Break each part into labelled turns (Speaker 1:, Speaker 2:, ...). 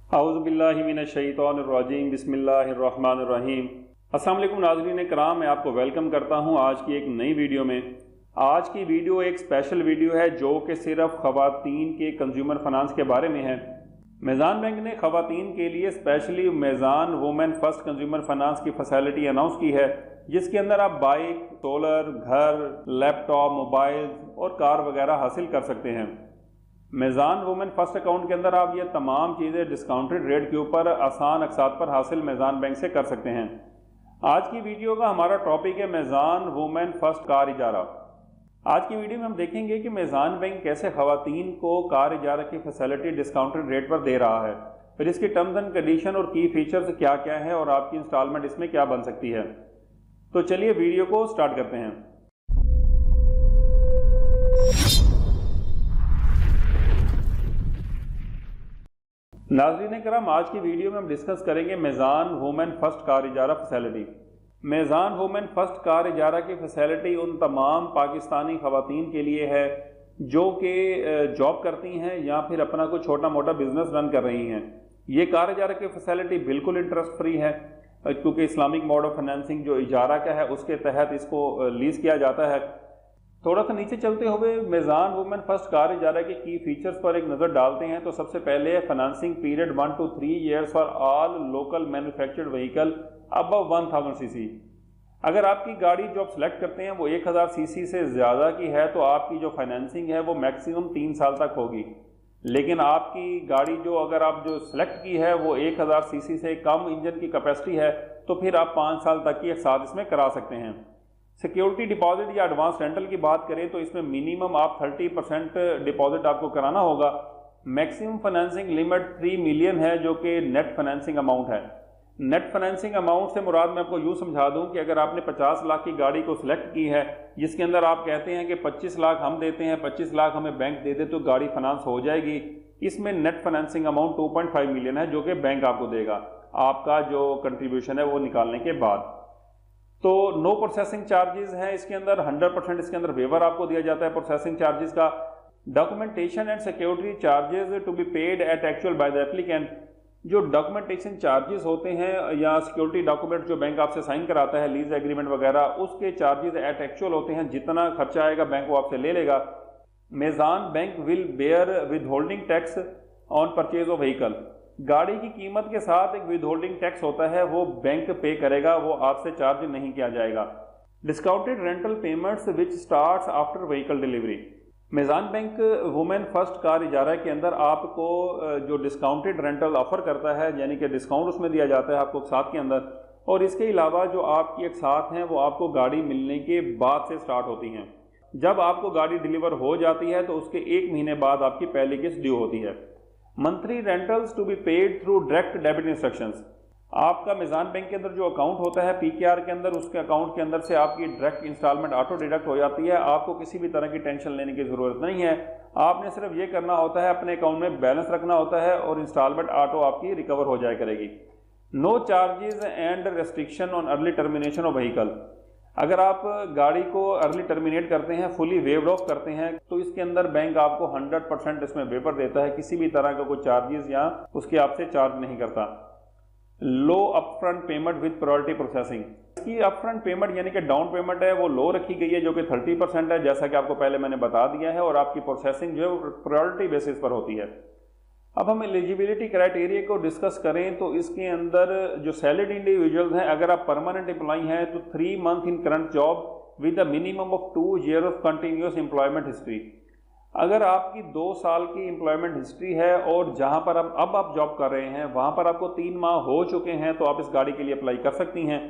Speaker 1: औज़ुबिल्लाहिमिनश्शैतानिर्रजीम बिस्मिल्लाहिर्रहमानिर्रहीम। अस्सलाम वालेकुम नाज़रीन कराम, मैं आपको वेलकम करता हूं आज की एक नई वीडियो में। आज की वीडियो एक स्पेशल वीडियो है जो कि सिर्फ ख़वातीन के कंज्यूमर फाइनेंस के बारे में है। मेज़ान बैंक ने ख़वातीन के लिए specially मेज़ान women first consumer finance की फैसिलिटी अनाउंस की है, जिसके अंदर आप बाइक, सोलर, घर, लैपटॉप, मोबाइल और कार वगैरह हासिल कर सकते हैं। मेज़ान वुमेन फर्स्ट अकाउंट के अंदर आप ये तमाम चीज़ें डिस्काउंटेड रेट के ऊपर आसान अक़सात पर हासिल मेज़ान बैंक से कर सकते हैं। आज की वीडियो का हमारा टॉपिक है मेज़ान वुमेन फर्स्ट कार इजारा। आज की वीडियो में हम देखेंगे कि मेज़ान बैंक कैसे ख़वातीन को कार इजारा की फैसिलिटी डिस्काउंटेड रेट पर दे रहा है, फिर इसकी टर्म्स एंड कंडीशन और की फीचर्स क्या क्या है और आपकी इंस्टॉलमेंट इसमें क्या बन सकती है। तो चलिए वीडियो को स्टार्ट करते हैं। नाज़रीन कराम, आज की वीडियो में हम डिस्कस करेंगे मेज़ान women first car इजारा facility. मेज़ान women first car इजारा की फैसिलिटी उन तमाम पाकिस्तानी ख़वातीन के लिए है जो कि जॉब करती हैं या फिर अपना कोई छोटा मोटा बिजनेस रन कर रही हैं। ये कार इजारा की फैसिलिटी बिल्कुल इंटरेस्ट फ्री है, क्योंकि इस्लामिक मोड ऑफ फाइनेंसिंग जो इजारा का है उसके तहत इसको लीज किया जाता है। थोड़ा सा नीचे चलते हुए मेज़ान वुमेन फर्स्ट कार इजारा के की फीचर्स पर एक नज़र डालते हैं। तो सबसे पहले है financing period 1 to 3 years for all local manufactured vehicle above 1000 cc। अगर आपकी गाड़ी जो आप सेलेक्ट करते हैं वो 1000 cc से ज़्यादा की है तो आपकी जो फाइनेंसिंग है वो मैक्सिमम 3 साल तक होगी। लेकिन आपकी गाड़ी जो अगर आप जो सेलेक्ट की है वो 1000 cc से कम इंजन की कैपेसिटी है तो फिर आप 5 साल तक की एक साथ इसमें करा सकते हैं। सिक्योरिटी डिपॉजिट या एडवांस रेंटल की बात करें तो इसमें मिनिमम आप 30% डिपॉजिट आपको कराना होगा। मैक्सिमम फाइनेंसिंग लिमिट 3 मिलियन है जो कि नेट फाइनेंसिंग अमाउंट है। नेट फाइनेंसिंग अमाउंट से मुराद मैं आपको यूँ समझा दूं कि अगर आपने 50 लाख की गाड़ी को सिलेक्ट की है जिसके अंदर आप कहते हैं कि 25 लाख हम देते हैं, 25 लाख हमें बैंक दे दे तो गाड़ी फाइनेंस हो जाएगी, इसमें नेट फाइनेंसिंग अमाउंट 2.5 मिलियन है जो कि बैंक आपको देगा आपका जो कंट्रीब्यूशन है वो निकालने के बाद। तो नो प्रोसेसिंग चार्जेस हैं इसके अंदर, 100% इसके अंदर वेवर आपको दिया जाता है प्रोसेसिंग चार्जेस का। Documentation and security charges to be paid at actual by the applicant. जो डॉक्यूमेंटेशन चार्जेस होते हैं या सिक्योरिटी डॉक्यूमेंट जो बैंक आपसे साइन कराता है, लीज एग्रीमेंट वगैरह, उसके चार्जेस एट एक्चुअल होते हैं। जितना खर्चा आएगा बैंक वो आपसे ले लेगा। Meezan bank will bear withholding tax on purchase of vehicle. गाड़ी की कीमत के साथ एक विद होल्डिंग टैक्स होता है वो बैंक पे करेगा, वो आपसे चार्ज नहीं किया जाएगा। Discounted rental payments which starts after vehicle delivery. Meezan bank women first car इजारा के अंदर आपको जो डिस्काउंटेड रेंटल ऑफर करता है, यानी कि डिस्काउंट उसमें दिया जाता है आपको एक साथ के अंदर, और इसके अलावा जो आपकी एक साथ हैं वो आपको गाड़ी मिलने के बाद से स्टार्ट होती हैं। जब आपको गाड़ी डिलीवर हो जाती है तो उसके 1 महीने बाद आपकी पहली किस्त ड्यू होती है। Monthly rentals to be paid through direct debit instructions. आपका मेज़ान बैंक के अंदर जो अकाउंट होता है पीकेआर के अंदर, उसके अकाउंट के अंदर से आपकी डायरेक्ट इंस्टॉलमेंट ऑटो डिडक्ट हो जाती है। आपको किसी भी तरह की टेंशन लेने की ज़रूरत नहीं है। आपने सिर्फ ये करना होता है, अपने अकाउंट में बैलेंस रखना होता है और इंस्टॉलमेंट ऑटो आपकी रिकवर हो जाया करेगी। No charges and restriction on early termination of vehicle. अगर आप गाड़ी को अर्ली टर्मिनेट करते हैं, फुली वेव्ड ऑफ करते हैं, तो इसके अंदर बैंक आपको 100% इसमें वेपर देता है, किसी भी तरह का कोई चार्जेस या उसके आपसे चार्ज नहीं करता। Low upfront payment with priority processing. इसकी अपफ्रंट पेमेंट यानी कि डाउन पेमेंट है वो लो रखी गई है जो कि 30% है, जैसा कि आपको पहले मैंने बता दिया है, और आपकी प्रोसेसिंग जो है प्रायोरिटी बेसिस पर होती है। अब हम एलिजिबिलिटी क्राइटेरिया को डिस्कस करें तो इसके अंदर जो सैलरीड इंडिविजुअल्स हैं, अगर आप परमानेंट एम्प्लॉई हैं तो 3 month in current job with a minimum of 2 years of continuous employment history. अगर आपकी 2 साल की एम्प्लॉयमेंट हिस्ट्री है और जहां पर अब आप जॉब कर रहे हैं वहां पर आपको 3 माह हो चुके हैं तो आप इस गाड़ी के लिए अप्लाई कर सकती हैं।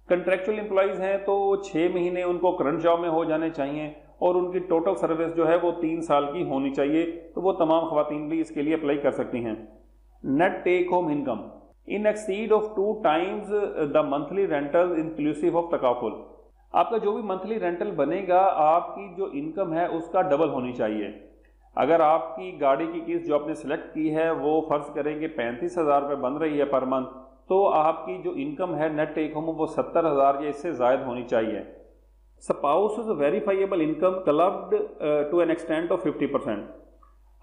Speaker 1: कंट्रेक्चुअल एम्प्लॉइज हैं तो 6 महीने उनको करंट जॉब में हो जाने चाहिए और उनकी टोटल सर्विस जो है वो 3 साल की होनी चाहिए, तो वो तमाम ख़वातीन भी इसके लिए अप्लाई कर सकती हैं। Net take home income in excess of 2 times the monthly rental inclusive of तकाफुल। आपका जो भी मंथली रेंटल बनेगा आपकी जो इनकम है उसका डबल होनी चाहिए। अगर आपकी गाड़ी की किस्त जो आपने सेलेक्ट की है वो फर्ज करें कि 35,000 रुपये बन रही है पर मंथ, तो आपकी जो इनकम है नेट टेक होम वो 70,000 या इससे ज़ायद होनी चाहिए। Spouse verifiable income clubbed to an extent of 50%।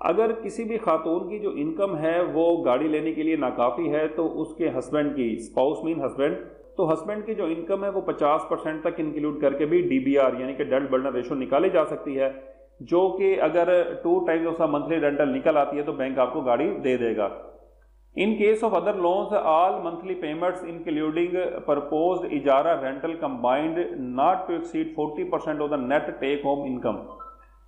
Speaker 1: अगर किसी भी खातून की जो इनकम है वो गाड़ी लेने के लिए नाकाफ़ी है तो उसके हस्बैंड की, स्पाउस मीन हस्बैंड, तो हस्बैंड की जो इनकम है वो 50% तक इंक्लूड करके भी DBR यानी कि डेट बर्डन रेशो निकाली जा सकती है, जो कि अगर 2 टाइम्स ऑफ मंथली रेंटल निकल आती है तो बैंक आपको गाड़ी दे देगा। In case of other loans all monthly payments including proposed इजारा rental combined not to exceed 40% of the net take home income.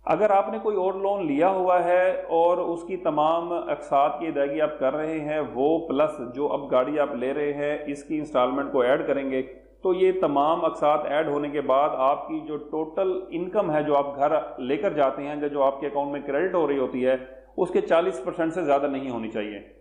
Speaker 1: अगर आपने कोई और लोन लिया हुआ है और उसकी तमाम अक़सात की अदायगी आप कर रहे हैं, वो प्लस जो अब गाड़ी आप ले रहे हैं इसकी इंस्टॉलमेंट को ऐड करेंगे, तो ये तमाम अक़सात ऐड होने के बाद आपकी जो टोटल इनकम है जो आप घर लेकर जाते हैं, जो आपके अकाउंट में क्रेडिट हो रही होती है, उसके 40% से ज़्यादा नहीं होनी चाहिए।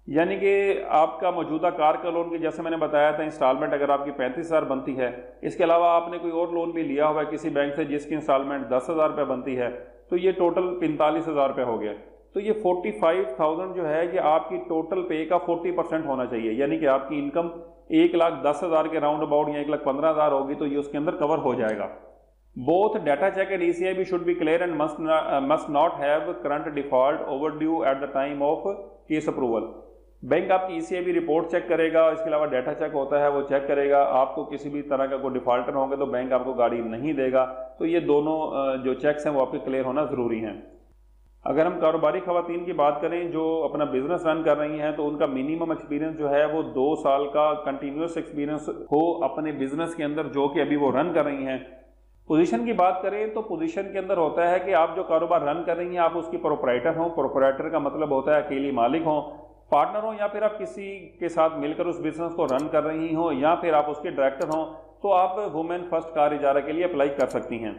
Speaker 1: यानी कि आपका मौजूदा कार का लोन की, जैसे मैंने बताया था, इंस्टॉलमेंट अगर आपकी 35,000 बनती है, इसके अलावा आपने कोई और लोन भी लिया हुआ है किसी बैंक से जिसकी इंस्टॉलमेंट 10,000 रुपये बनती है, तो ये टोटल 45,000 रुपये हो गया। तो ये 45,000 जो है ये आपकी टोटल पे का 40% होना चाहिए। यानी कि आपकी इनकम 1,10,000 के राउंड अबाउट या 1,15,000 होगी तो ये उसके अंदर कवर हो जाएगा। Both data check and ECIB should be clear and must not have current default overdue at the time of case approval. Bank आपकी ECIB रिपोर्ट चेक करेगा, इसके अलावा डाटा चेक होता है वो चेक करेगा। आपको किसी भी तरह का कोई डिफॉल्टर होंगे तो बैंक आपको गाड़ी नहीं देगा। तो ये दोनों जो चेक्स हैं वो आपके क्लियर होना ज़रूरी हैं। अगर हम कारोबारी खवातीन की बात करें जो अपना बिजनेस रन कर रही हैं, तो उनका मिनिमम एक्सपीरियंस जो है वो 2 साल का कंटिन्यूस एक्सपीरियंस हो अपने बिजनेस के अंदर जो कि अभी वो रन कर रही हैं। पोजीशन की बात करें तो पोजीशन के अंदर होता है कि आप जो कारोबार रन कर रही हैं आप उसकी प्रोपराइटर हों। प्रोपराइटर का मतलब होता है अकेली मालिक हों, पार्टनर हो, या फिर आप किसी के साथ मिलकर उस बिजनेस को रन कर रही हो, या फिर आप उसके डायरेक्टर हों, तो आप वुमेन फर्स्ट कार इजारा के लिए अप्लाई कर सकती हैं।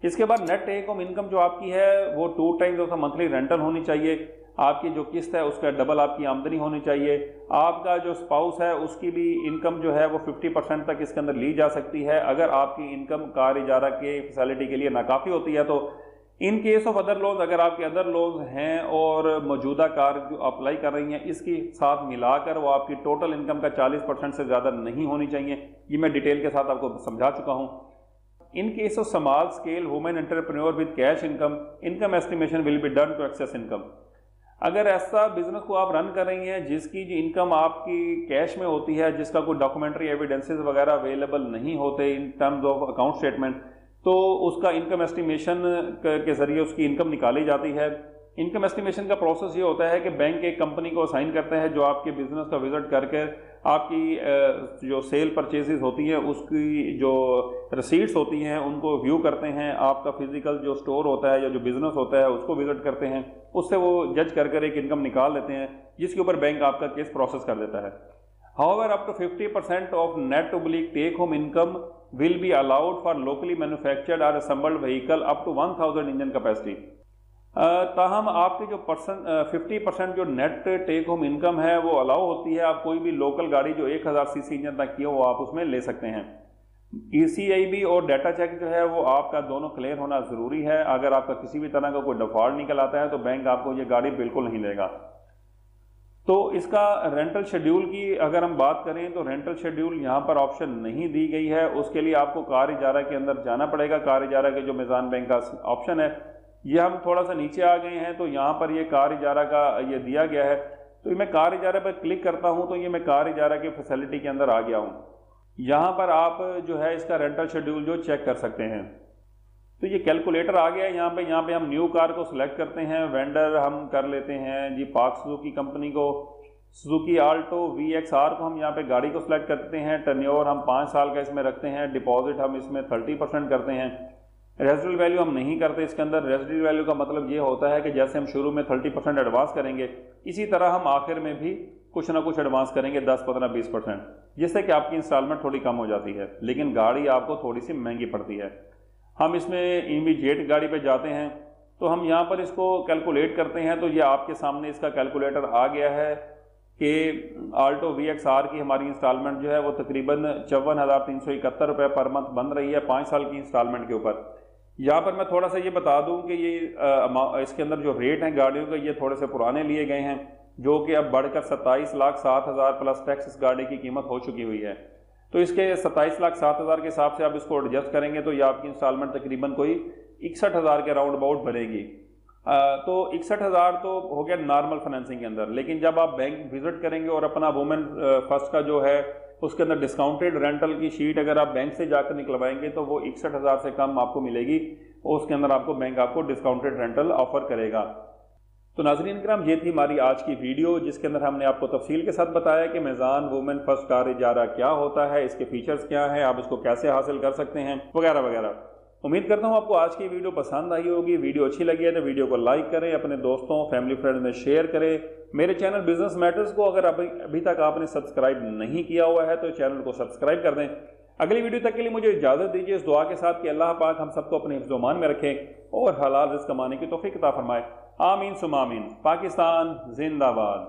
Speaker 1: इसके बाद नेट टेक होम इनकम जो आपकी है वो 2 टाइम्स ऑफ मंथली रेंटल होनी चाहिए। आपकी जो किस्त है उसका डबल आपकी आमदनी होनी चाहिए। आपका जो स्पाउस है उसकी भी इनकम जो है वो 50% तक इसके अंदर ली जा सकती है। अगर आपकी इनकम कार इजारा के फैसिलिटी के लिए नाकाफ़ी होती है तो इन केस ऑफ अदर लोन्स, अगर आपके अदर लोन्स हैं और मौजूदा कार जो अप्लाई कर रही हैं इसके साथ मिलाकर वो आपकी टोटल इनकम का 40% से ज़्यादा नहीं होनी चाहिए। ये मैं डिटेल के साथ आपको समझा चुका हूँ। In case of small scale women entrepreneur with cash income estimation will be done to access income. अगर ऐसा बिजनेस को आप रन कर रही हैं जिसकी जो इनकम आपकी कैश में होती है, जिसका कोई डॉक्यूमेंट्री एविडेंसेस वगैरह अवेलेबल नहीं होते in terms of account statement, तो उसका इनकम एस्टिमेशन के जरिए उसकी इनकम निकाली जाती है। इनकम एस्टिमेशन का प्रोसेस ये होता है कि बैंक एक कंपनी को असाइन करते हैं जो आपके बिजनेस का विजिट करके आपकी जो सेल परचेजेस होती हैं उसकी जो रसीट्स होती हैं उनको व्यू करते हैं। आपका फिजिकल जो स्टोर होता है या जो बिजनेस होता है उसको विजिट करते हैं, उससे वो जज कर एक इनकम निकाल लेते हैं जिसके ऊपर बैंक आपका केस प्रोसेस कर देता है। However, up to 50% of net take-home income will be allowed for locally manufactured or assembled vehicle up to 1000 engine capacity. ताहम आपके जो 50% जो नेट टेक होम इनकम है वो अलाउ होती है। आप कोई भी लोकल गाड़ी जो 1000 सीसी इंजन तक की हो वो आप उसमें ले सकते हैं। ECIB और डाटा चेक जो है वो आपका दोनों क्लियर होना ज़रूरी है। अगर आपका किसी भी तरह का कोई डिफॉल्ट निकल आता है तो बैंक आपको ये गाड़ी बिल्कुल नहीं देगा। तो इसका रेंटल शेड्यूल की अगर हम बात करें तो रेंटल शेड्यूल यहाँ पर ऑप्शन नहीं दी गई है। उसके लिए आपको कार इजारा के अंदर जाना पड़ेगा। कार इजारा के जो मेज़ान बैंक का ऑप्शन है ये हम थोड़ा सा नीचे आ गए हैं, तो यहाँ पर ये कार इजारा का ये दिया गया है। तो मैं कार इजारा पर क्लिक करता हूँ तो ये मैं कार इजारा की फैसिलिटी के अंदर आ गया हूँ। यहाँ पर आप जो है इसका रेंटल शेड्यूल जो चेक कर सकते हैं। तो ये कैलकुलेटर आ गया है यहाँ पे हम न्यू कार को सिलेक्ट करते हैं। वेंडर हम कर लेते हैं जी पार्क सुजुकी कंपनी को। सुजुकी आल्टो VXR को हम यहाँ पे गाड़ी को सिलेक्ट करते हैं। टर्नओवर हम 5 साल का इसमें रखते हैं। डिपॉजिट हम इसमें 30% करते हैं। रेजिडुअल वैल्यू हम नहीं करते इसके अंदर। रेजिडुअल वैल्यू का मतलब ये होता है कि जैसे हम शुरू में 30% एडवांस करेंगे इसी तरह हम आखिर में भी कुछ ना कुछ एडवांस करेंगे 10, 15, 20%, जिससे कि आपकी इंस्टॉलमेंट थोड़ी कम हो जाती है, लेकिन गाड़ी आपको थोड़ी सी महंगी पड़ती है। हम इसमें इमीडिएट गाड़ी पे जाते हैं तो हम यहाँ पर इसको कैलकुलेट करते हैं। तो ये आपके सामने इसका कैलकुलेटर आ गया है कि आल्टो VXR की हमारी इंस्टॉलमेंट जो है वो तकरीबन 54,371 रुपये पर मंथ बन रही है 5 साल की इंस्टॉलमेंट के ऊपर। यहाँ पर मैं थोड़ा सा ये बता दूँ कि ये इसके अंदर जो रेट हैं गाड़ियों के ये थोड़े से पुराने लिए गए हैं, जो कि अब बढ़कर 27,07,000 प्लस टैक्स इस गाड़ी की कीमत हो चुकी हुई है। तो इसके 27,07,000 के हिसाब से आप इसको एडजस्ट करेंगे तो ये आपकी इंस्टॉलमेंट तकरीबन कोई 61,000 के राउंड अबाउट बनेगी। तो 61,000 तो हो गया नॉर्मल फाइनेंसिंग के अंदर। लेकिन जब आप बैंक विजिट करेंगे और अपना वुमेन फर्स्ट का जो है उसके अंदर डिस्काउंटेड रेंटल की शीट अगर आप बैंक से जाकर निकलवाएंगे तो वो 61,000 से कम आपको मिलेगी, उसके अंदर आपको बैंक आपको डिस्काउंटेड रेंटल ऑफर करेगा। तो नाज़रीन किराम, ये थी हमारी आज की वीडियो जिसके अंदर हमने आपको तफसील के साथ बताया कि मेज़ान वुमेन फर्स्ट कार इजारा क्या होता है, इसके फीचर्स क्या हैं, आप इसको कैसे हासिल कर सकते हैं, वगैरह वगैरह। उम्मीद करता हूँ आपको आज की वीडियो पसंद आई होगी। वीडियो अच्छी लगी है तो वीडियो को लाइक करें, अपने दोस्तों फैमिली फ्रेंड में शेयर करें। मेरे चैनल बिजनेस मैटर्स को अगर अभी तक आपने सब्सक्राइब नहीं किया हुआ है तो चैनल को सब्सक्राइब कर दें। अगली वीडियो तक के लिए मुझे इजाज़त दीजिए इस दुआ के साथ कि अल्लाह पाक हम सबको अपने हिफ्ज़-ओ-मान में रखें और हलाल रिज़्क़ कमाने की तौफ़ीक़ अता फरमाए। आमीन सुम्मा आमीन। पाकिस्तान जिंदाबाद।